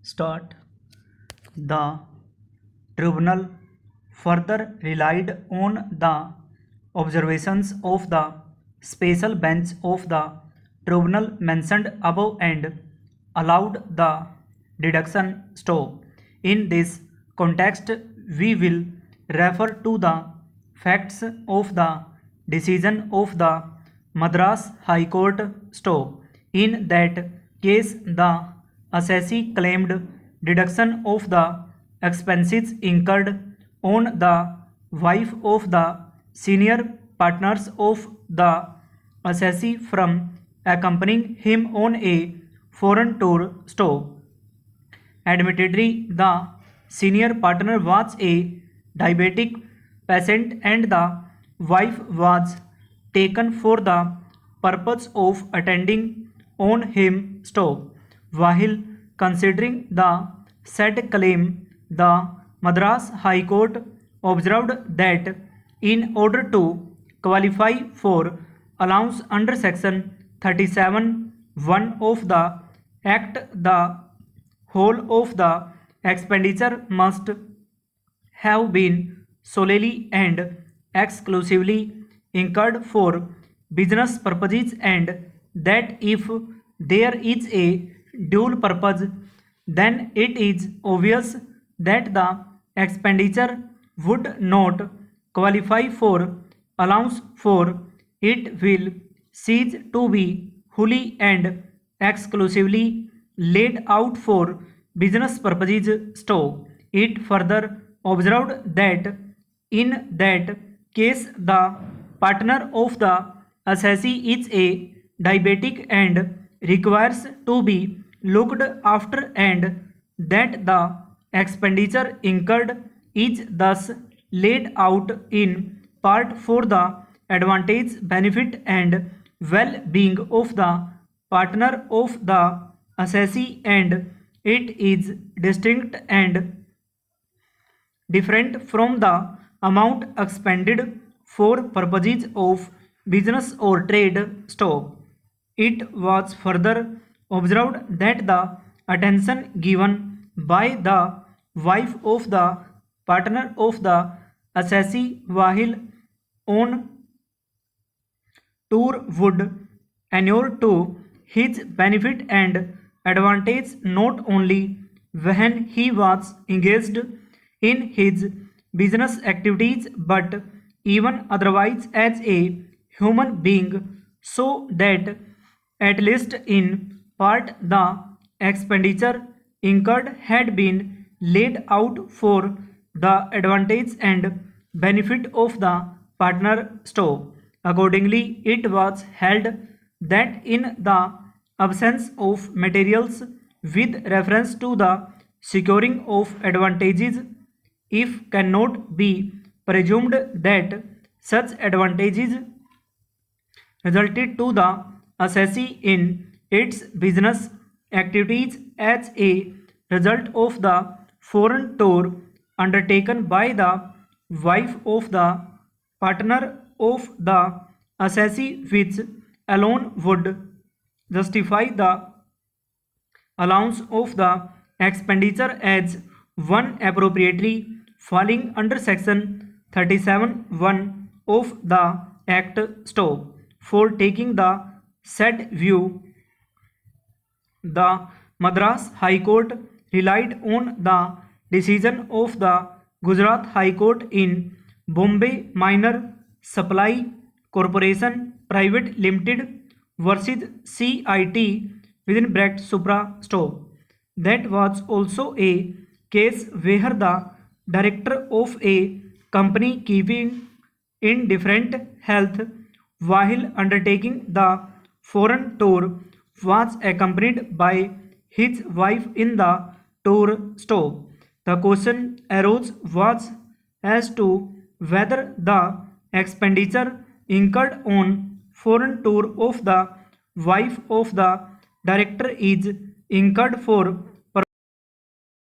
Start. The tribunal further relied on the observations of the special bench of the tribunal mentioned above and allowed the deduction stop. In this context, we will refer to the facts of the decision of the Madras High Court stop. In that case, the assessee claimed deduction of the expenses incurred on the wife of the senior partners of the assessee from accompanying him on a foreign tour stop. Admittedly, the senior partner was a diabetic patient and the wife was taken for the purpose of attending on him stop. While considering the said claim, the Madras High Court observed that in order to qualify for allowance under section 37(1) of the Act, the whole of the expenditure must have been solely and exclusively incurred for business purposes, and that if there is a dual purpose, then it is obvious that the expenditure would not qualify for allowance, for it will cease to be wholly and exclusively laid out for business purposes. So, it further observed that in that case, the partner of the assessee is a diabetic and requires to be looked after, and that the expenditure incurred is thus laid out in part for the advantage, benefit, and well-being of the partner of the assessee, and it is distinct and different from the amount expended for purposes of business or trade stop. It was further observed that the attention given by the wife of the partner of the assessee while on tour would inure to his benefit and advantage not only when he was engaged in his business activities but even otherwise as a human being, so that at least in part the expenditure incurred had been laid out for the advantage and benefit of the partner stop. Accordingly, it was held that in the absence of materials with reference to the securing of advantages, if cannot be presumed that such advantages resulted to the assessee in its business activities as a result of the foreign tour undertaken by the wife of the partner of the assessee, which alone would justify the allowance of the expenditure as one appropriately falling under section 37(1) of the Act. Stop. For taking the said view, the Madras High Court relied on the decision of the Gujarat High Court in Bombay Minor Supply Corporation Private Limited versus CIT within bracket Supra Stop. That was also a case where the director of a company keeping indifferent health while undertaking the foreign tour was accompanied by his wife in the tour stop. The question arose was as to whether the expenditure incurred on foreign tour of the wife of the director is incurred for